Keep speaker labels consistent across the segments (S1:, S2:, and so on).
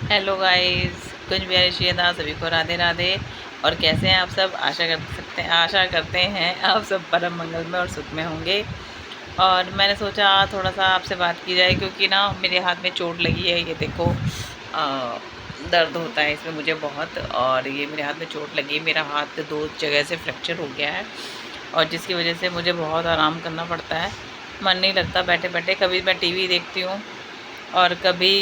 S1: Hello guys, कुछ भी रशियदा सभी को राधे राधे। और कैसे हैं आप सब? आशा करते हैं आप सब परम मंगल में और सुख में होंगे। और मैंने सोचा थोड़ा सा आपसे बात की जाए, क्योंकि ना मेरे हाथ में चोट लगी है। ये देखो, दर्द होता है इसमें मुझे बहुत। और ये मेरे हाथ में चोट लगी, मेरा हाथ 2 जगह से फ्रैक्चर हो गया है, और जिसकी वजह से मुझे बहुत आराम करना पड़ता है। मन नहीं लगता बैठे बैठे। कभी मैं टीवी देखती हूँ, और कभी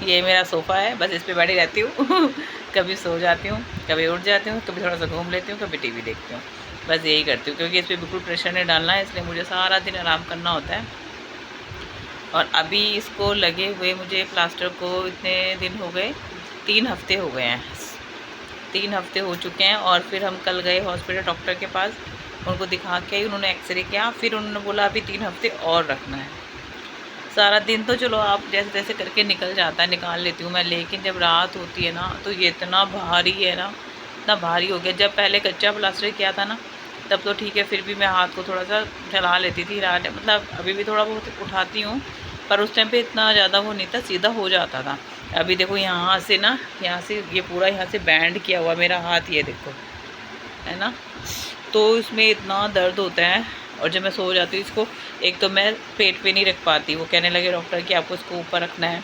S1: ये मेरा सोफ़ा है, बस इस पे बैठी रहती हूँ। कभी सो जाती हूँ, कभी उठ जाती हूँ, कभी थोड़ा सा घूम लेती हूँ, कभी टीवी देखती हूँ। बस यही करती हूँ, क्योंकि इस पे बिल्कुल प्रेशर नहीं डालना है, इसलिए मुझे सारा दिन आराम करना होता है। और अभी इसको लगे हुए मुझे प्लास्टर को इतने दिन हो गए, 3 हफ्ते हो गए हैं। 3 हफ्ते हो चुके हैं। और फिर हम कल गए हॉस्पिटल डॉक्टर के पास, उनको दिखा के उन्होंने एक्सरे किया, फिर उन्होंने बोला अभी 3 हफ्ते और रखना है। सारा दिन तो चलो आप जैसे तैसे करके निकल जाता है, निकाल लेती हूँ मैं, लेकिन जब रात होती है ना तो ये इतना भारी है ना, इतना भारी हो गया। जब पहले कच्चा प्लास्टर किया था ना तब तो ठीक है, फिर भी मैं हाथ को थोड़ा सा चला लेती थी, हिला मतलब अभी भी थोड़ा बहुत उठाती हूँ, पर उस टाइम पे इतना ज़्यादा वो नहीं था, सीधा हो जाता था। अभी देखो यहाँ से ना, यहाँ से ये पूरा यहाँ से बैंड किया हुआ मेरा हाथ, ये देखो, है ना। तो इसमें इतना दर्द होता है। और जब मैं सो जाती हूँ इसको, एक तो मैं पेट पे नहीं रख पाती, वो कहने लगे डॉक्टर कि आपको इसको ऊपर रखना है।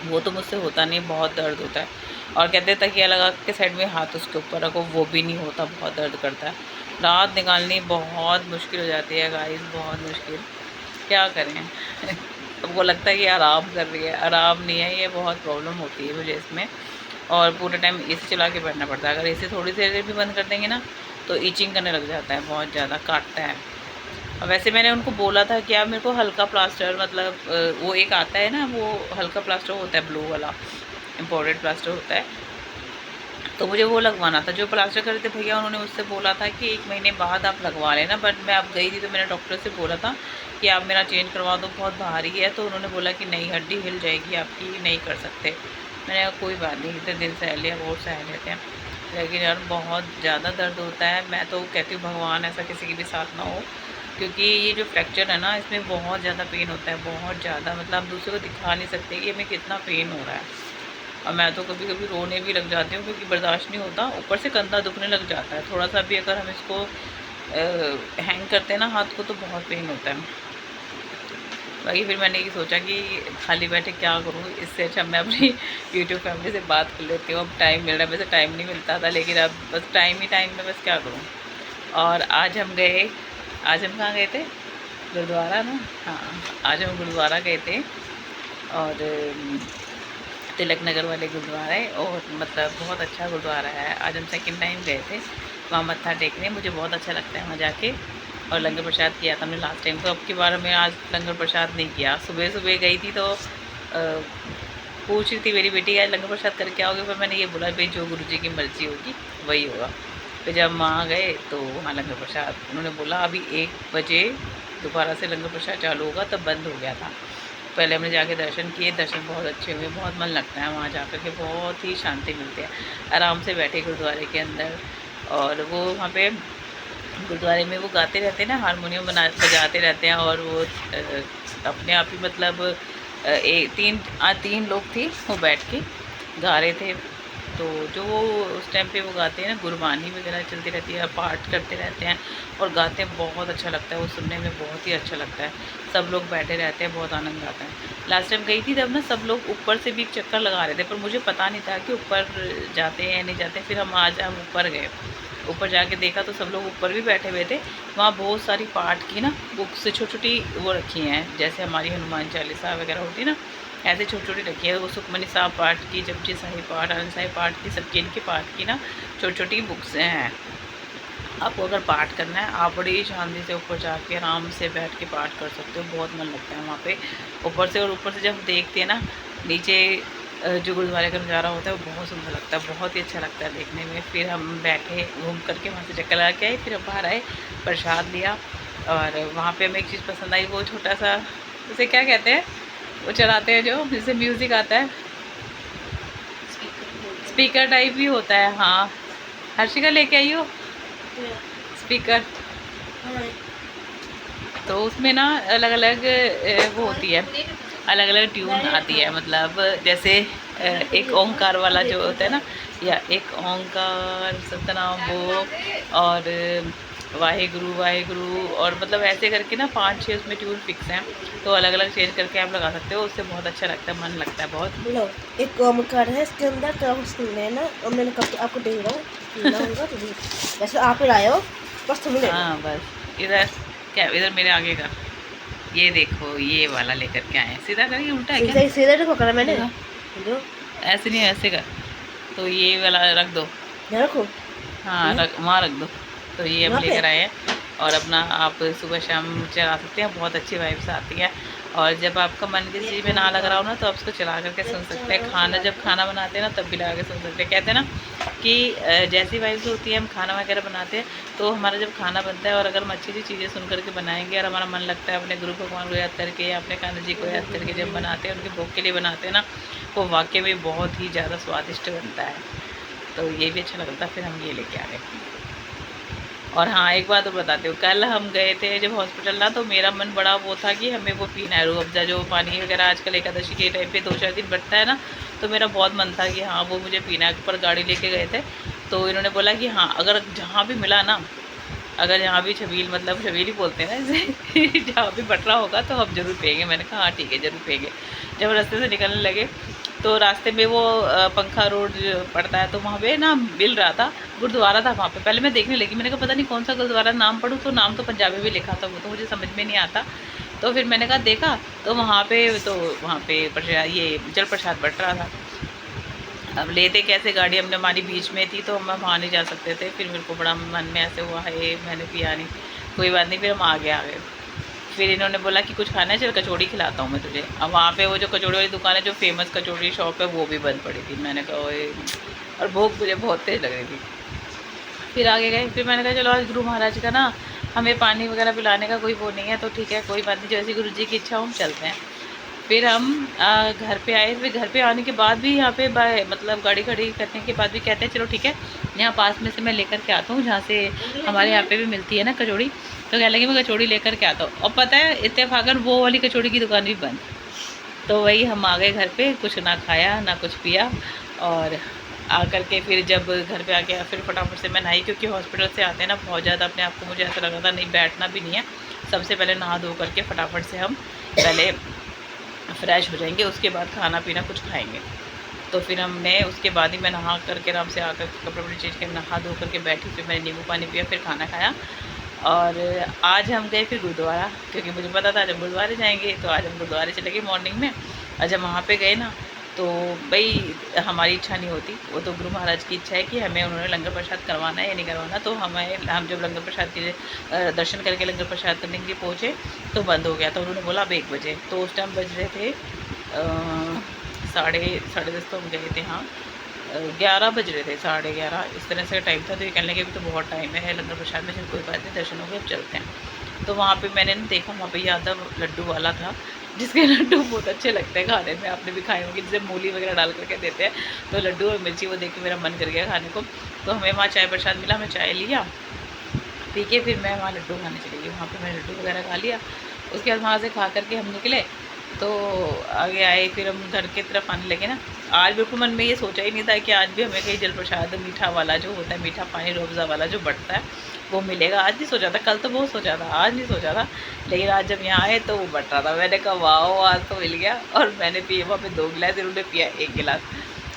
S1: वो तो मुझसे होता नहीं, बहुत दर्द होता है। और कहते तकिया लगा के साइड में हाथ उसके ऊपर रखो, वो भी नहीं होता, बहुत दर्द करता है। रात निकालनी बहुत मुश्किल हो जाती है गाइस, बहुत मुश्किल। क्या करें? सबको लगता है कि आराम कर रही है, आराम नहीं है, ये बहुत प्रॉब्लम होती है मुझे इसमें। और पूरे टाइम एसी चला के बैठना पड़ता है। अगर एसी थोड़ी देर भी बंद कर देंगे ना तो ईचिंग करने लग जाता है, बहुत ज़्यादा काटता है। और वैसे मैंने उनको बोला था कि आप मेरे को हल्का प्लास्टर, मतलब वो एक आता है ना, वो हल्का प्लास्टर होता है, ब्लू वाला इम्पोर्टेड प्लास्टर होता है, तो मुझे वो लगवाना था। जो प्लास्टर कर रहे थे भैया, उन्होंने मुझसे बोला था कि 1 महीने बाद आप लगवा लेना। बट मैं अब गई थी तो मैंने डॉक्टर से बोला था कि आप मेरा चेंज करवा दो, बहुत भारी है। तो उन्होंने बोला कि नहीं, हड्डी हिल जाएगी आपकी, नहीं कर सकते। मैंने कहा कोई बात नहीं, इतने दिन सह लिया, बहुत सह लेते हैं। लेकिन यार बहुत ज़्यादा दर्द होता है। मैं तो कहती हूँ भगवान ऐसा किसी के भी साथ ना हो, क्योंकि ये जो फ्रैक्चर है ना, इसमें बहुत ज़्यादा पेन होता है, बहुत ज़्यादा। मतलब आप दूसरे को दिखा नहीं सकते कि हमें कितना पेन हो रहा है। और मैं तो कभी कभी रोने भी लग जाती हूँ, क्योंकि बर्दाश्त नहीं होता। ऊपर से कंधा दुखने लग जाता है, थोड़ा सा भी अगर हम इसको हैंग करते हैं ना हाथ को, तो बहुत पेन होता है। बाकी फिर मैंने ये सोचा कि खाली बैठे क्या करूँ, इससे अच्छा मैं अपनी यूट्यूब फैमिली से बात कर लेती हूँ। अब टाइम मिल रहा है, वैसे टाइम नहीं मिलता था, लेकिन अब बस टाइम ही टाइम में, बस क्या करूँ। और आज हम कहाँ गए थे? गुरुद्वारा ना। हाँ, आज हम गुरुद्वारा गए थे। और तिलक नगर वाले गुरुद्वारा है, और मतलब बहुत अच्छा गुरुद्वारा है। आज हम सेकंड टाइम गए थे वहाँ मत्था टेकने, मुझे बहुत अच्छा लगता है वहाँ जाके। और लंगर प्रसाद किया था हमने लास्ट टाइम, तो अब की बार मैं आज लंगर प्रसाद नहीं किया। सुबह सुबह गई थी तो पूछ रही थी मेरी बेटी आज लंगर प्रसाद करके आओगे, पर मैंने ये बोला भाई जो गुरु जी की मर्ज़ी होगी वही होगा। फिर जब वहाँ गए तो वहाँ लंगर प्रसाद उन्होंने बोला अभी 1 बजे दोबारा से लंगर प्रसाद चालू होगा, तब बंद हो गया था। पहले हमने जाके दर्शन किए, दर्शन बहुत अच्छे हुए, बहुत मन लगता है वहाँ जा कर के, बहुत ही शांति मिलती है। आराम से बैठे गुरुद्वारे के अंदर। और वो वहाँ पे गुरुद्वारे में वो गाते रहते हैं ना, हारमोनियम बजाते रहते हैं, और वो अपने आप ही मतलब 3 लोग थे, वो बैठ के गा रहे थे। तो जो वो उस टाइम पे वो गाते हैं ना, गुरबानी वगैरह चलती रहती है, पाठ करते रहते हैं और गाते हैं, बहुत अच्छा लगता है, वो सुनने में बहुत ही अच्छा लगता है। सब लोग बैठे रहते हैं, बहुत आनंद आता है। लास्ट टाइम गई थी तब ना, सब लोग ऊपर से भी एक चक्कर लगा रहे थे, पर मुझे पता नहीं था कि ऊपर जाते हैं या नहीं जाते। फिर हम ऊपर गए, ऊपर जाके देखा तो सब लोग ऊपर भी बैठे हुए थे। वहाँ बहुत सारी पाठ की ना बुक्स छोटी छोटी वो रखी हैं, जैसे हमारी हनुमान चालीसा वगैरह होती है ना, ऐसे छोटी छोटी रखी है। वो सुखमनी साहब पाठ की, जपजी साहिब पाठ, आनंद साहिब पाठ की, सबकी इनके पाठ की ना छोटी छोटी बुक्स हैं। आपको अगर पाठ करना है, आप बड़ी शांति से ऊपर जाके आराम से बैठ के पाठ कर सकते हो, बहुत मन लगता है वहाँ पे ऊपर से। और ऊपर से जब देखते हैं ना नीचे जो गुरुद्वारे का नज़ारा होता है, वो बहुत सुंदर लगता है, बहुत ही अच्छा लगता है देखने में। फिर हम बैठे, घूम करके वहाँ से चक्कर लगा के आए, फिर हम बाहर आए, प्रसाद लिया। और वहाँ पे हमें एक चीज़ पसंद आई, वो छोटा सा, उसे क्या कहते हैं, वो चलाते हैं जो जिससे म्यूज़िक आता है, स्पीकर टाइप भी होता है। हाँ, हर्षिका लेके आई हो स्पीकर। तो उसमें ना अलग अलग वो होती है, अलग अलग ट्यून आती है, मतलब जैसे एक ओंकार वाला जो होता है ना, या एक ओंकार सतनाम वो, और वाहेगुरु वाहेगुरु, और मतलब ऐसे करके ना 5-6 उसमें ट्यून फिक्स हैं, तो अलग अलग चेंज करके आप लगा सकते हो, उससे बहुत अच्छा लगता है, मन लगता है बहुत।
S2: लो एक ओमकार है इसके अंदर, तो आप सुन लेना, और मैंने कब आपको दे रहा हूँ, सुनना होगा तो वैसे आप ही लाए हो, बस सुन लेना।
S1: हाँ बस इधर क्या, इधर मेरे आगे का ये देखो, ये वाला लेकर के आए, सीधा करेंगे उल्टा है क्या?
S2: सीधा सीधा देखो करा मैंने
S1: देखो
S2: जो
S1: ऐसे नहीं, ऐसे कर, तो ये वाला रख दो।
S2: रखो
S1: हाँ रख, वहाँ रख दो। तो ये हम
S2: वहाँ पे।
S1: लेकर आए हैं, और अपना आप सुबह शाम चला सकते हैं, बहुत अच्छी वाइब्स आती है। और जब आपका मन किसी चीज़ में ना लग रहा हो ना, तो आप उसको चला करके सुन सकते हैं। खाना जब खाना बनाते हैं ना, तब भी लगा के सुन सकते हैं। कहते हैं ना कि जैसी वाइब्स होती है, हम खाना वगैरह बनाते हैं, तो हमारा जब खाना बनता है और अगर हम अच्छी अच्छी चीज़ें सुन करके बनाएंगे, और हमारा मन लगता है अपने गुरु भगवान को याद करके या अपने कान्हा जी को याद करके जब बनाते हैं, उनके भोग के लिए बनाते हैं ना, वो वाकई में बहुत ही ज़्यादा स्वादिष्ट बनता है। तो ये भी अच्छा लगता, फिर हम ये लेके आ गए। और हाँ, एक बात और बताती हूँ, कल हम गए थे जब हॉस्पिटल ना, तो मेरा मन बड़ा वो था कि हमें वो पीना है, रूह अफ़ज़ा जो पानी वगैरह आजकल एकादशी के टाइम पे 2-4 दिन बढ़ता है ना, तो मेरा बहुत मन था कि हाँ वो मुझे पीना है। पर गाड़ी लेके गए थे, तो इन्होंने बोला कि हाँ अगर जहाँ भी मिला ना, अगर यहाँ भी छबील, मतलब छबील ही बोलते हैं ना इसे जहाँ भी बट रहा होगा तो हम ज़रूर पिएंगे। मैंने कहा हाँ ठीक है, ज़रूर पिएंगे। जब रास्ते से निकलने लगे, तो रास्ते में वो पंखा रोड जो पड़ता है, तो वहाँ पे ना मिल रहा था, गुरुद्वारा था वहाँ पे। पहले मैं देखने लगी, मैंने कहा पता नहीं कौन सा गुरुद्वारा, नाम पढ़ूँ तो नाम तो पंजाबी में लिखा था, वो तो मुझे समझ में नहीं आता। तो फिर मैंने कहा देखा, तो वहाँ पे प्रसाद, ये जल प्रसाद बट रहा था। अब लेते कैसे, गाड़ी हमने हमारी बीच में थी, तो हम वहाँ नहीं जा सकते थे। फिर मेरे को बड़ा मन में ऐसे हुआ है, मैंने पिया नहीं, कोई बात नहीं, फिर हम आ गए। फिर इन्होंने बोला कि कुछ खाना है, चल कचौड़ी खिलाता हूँ मैं तुझे। अब वहाँ पे वो जो कचौड़ी वाली दुकान है, जो फेमस कचौड़ी शॉप है, वो भी बंद पड़ी थी। मैंने कहा ओए, और भूख मुझे बहुत तेज़ लग रही थी। फिर आगे गए, फिर मैंने कहा चलो आज गुरु महाराज का ना हमें पानी वगैरह पिलाने का कोई वो नहीं है, तो ठीक है कोई बात नहीं, जैसी गुरु जी की इच्छा हो हम चलते हैं। फिर हम घर पे आए। फिर घर पे आने के बाद भी यहाँ पे मतलब गाड़ी खड़ी करने के बाद भी कहते हैं चलो ठीक है, यहाँ पास में से मैं लेकर के आता हूँ, जहाँ से हमारे यहाँ पे भी मिलती है ना कचौड़ी। तो कह लगे मैं कचौड़ी लेकर के आता हूँ, और पता है इत्तेफाकन वो वाली कचौड़ी की दुकान भी बंद। तो वही हम आ गए घर पे, कुछ ना खाया ना कुछ पिया, और आकर के फिर जब घर पे आ गया, फिर फटाफट से मैं नहाई, क्योंकि हॉस्पिटल से आते हैं ना बहुत ज़्यादा अपने आप को, मुझे ऐसा लगा था नहीं बैठना भी नहीं है, सबसे पहले नहा धो करके फटाफट से हम पहले फ्रेश हो जाएंगे, उसके बाद खाना पीना कुछ खाएंगे। तो फिर हमने उसके बाद ही मैं नहा करके आराम से आकर कपड़े वपड़े चेंज कर नहा धो करके बैठी, फिर मैंने नींबू पानी पिया, फिर खाना खाया। और आज हम गए फिर गुरुद्वारा, क्योंकि मुझे पता था जब गुरुद्वारे जाएंगे, तो आज हम गुरुद्वारे चले गए मॉर्निंग में। और जब वहाँ पे गए ना, तो भाई हमारी इच्छा नहीं होती, वो तो गुरु महाराज की इच्छा है कि हमें उन्होंने लंगर प्रसाद करवाना है या नहीं करवाना। तो हम जब लंगर प्रसाद के दर्शन करके लंगर प्रसाद करने के लिए पहुँचे, तो बंद हो गया। तो उन्होंने बोला अब 1 बजे, तो उस टाइम बज रहे थे साढ़े 10 तो हम गए थे, हाँ 11 बज रहे थे, 11:30 इस तरह से टाइम था। तो ये कहने लगे अभी तो बहुत टाइम है लंगर प्रसाद में, चल कोई बात नहीं, दर्शन हो गए अब चलते हैं। तो वहाँ पे मैंने देखा, वहाँ पे यादव लड्डू वाला था, जिसके लड्डू बहुत अच्छे लगते हैं खाने में, आपने भी खाए होंगे, जैसे मूली वगैरह डाल करके देते हैं। तो लड्डू और मिर्ची वो देख के मेरा मन कर गया खाने को। तो हमें वहाँ चाय प्रसाद मिला, मैं चाय लिया, पी के फिर मैं वहाँ लड्डू खाने चली गई। वहाँ पे मैंने लड्डू वगैरह खा लिया, उसके बाद वहाँ से खा करके हम निकले। तो आगे आए, फिर हम घर की तरफ आने लगे ना। आज बिल्कुल मन में ये सोचा ही नहीं था कि आज भी हमें कहीं जल प्रसाद मीठा वाला जो होता है, मीठा पानी रूह अफ़ज़ा वाला जो बढ़ता है, वो मिलेगा। आज नहीं सोचा था, कल तो बहुत सोचा था, आज नहीं सोचा था। लेकिन आज जब यहाँ आए तो वो बट रहा था, मैंने कहा वाह आज तो मिल गया। और मैंने पिए वहाँ पे 2 गिलास, इन्होंने पिया 1 गिलास।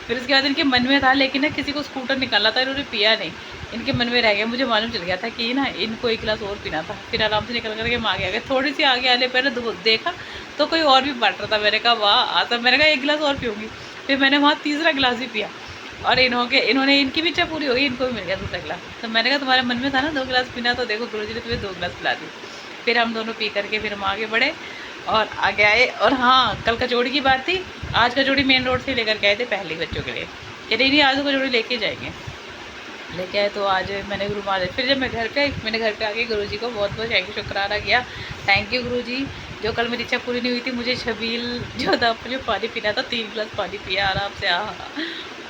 S1: फिर उसके बाद इनके मन में था, लेकिन ना किसी को स्कूटर निकाला था, इन्होंने पिया नहीं, इनके मन में रह गया। मुझे मालूम चल गया था कि ना इनको 1 गिलास और पीना था। फिर आराम से निकल करके हम आगे आ गए। थोड़ी सी आगे आने पर देखा तो कोई और भी बांट रहा था। मैंने कहा वाह आज, मैंने कहा 1 गिलास और पीऊँगी। फिर मैंने वहाँ तीसरा गिलास भी पिया, और इन्होंने इनकी भी इच्छा पूरी हो गई, इनको भी मिल गया दूसरा गिलास। तो मैंने कहा तुम्हारे मन में था ना 2 गिलास पीना, तो देखो गुरुजी ने तुम्हें 2 गिलास पिला दी। फिर हम दोनों पी करके फिर हम आगे बढ़े और आगे आए। और हाँ, कल कचौड़ी की बात थी, आज कचौड़ी मेन रोड से लेकर के आए थे पहले बच्चों के लिए, कि नहीं आज तो कचौड़ी लेके जाएंगे, लेके आए। तो आज मैंने गुरु महाराज, फिर जब मैं घर पे आई, मैंने घर पे आके गुरुजी को बहुत बहुत थैंक यू शुक्राना किया। थैंक यू गुरुजी, जो कल मेरी इच्छा पूरी नहीं हुई थी, मुझे छबील जो था, मुझे पानी पीना था, 3 गिलास पानी पिया आराम से,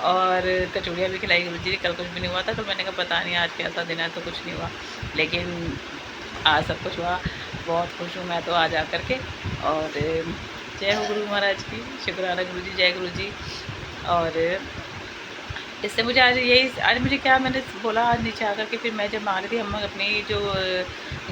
S1: और कचौड़ियाँ भी खिलाई गुरुजी ने। कल कुछ भी नहीं हुआ था, तो मैंने कहा पता नहीं आज कैसा दिन है, तो कुछ नहीं हुआ, लेकिन आज सब कुछ हुआ। बहुत खुश हूँ मैं तो आज आ करके। और जय हो गुरु महाराज की, शुक्राना गुरु जी, जय गुरु जी। और इससे मुझे आज मुझे क्या, मैंने बोला आज नीचे आकर के, फिर मैं जब आ रही थी, हम अपनी जो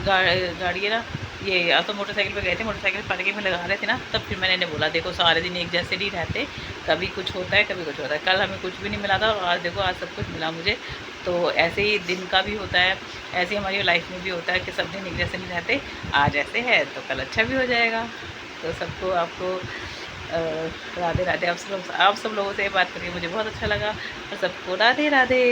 S1: गाड़ी है ना, ये तो मोटरसाइकिल पे गए थे, मोटरसाइकिल पार्किंग में लगा रहे थे ना, तब फिर मैंने इन्हें बोला देखो सारे दिन एक जैसे नहीं रहते, कभी कुछ होता है कभी कुछ होता है। कल हमें कुछ भी नहीं मिला था, और आज देखो आज सब कुछ मिला मुझे। तो ऐसे ही दिन का भी होता है, ऐसे ही हमारी लाइफ में भी होता है कि सब दिन एक जैसे नहीं रहते। आज ऐसे है तो कल अच्छा भी हो जाएगा। तो सबको, आपको राधे राधे। आप सब लोगों से बात करके मुझे बहुत अच्छा लगा, और सबको राधे राधे।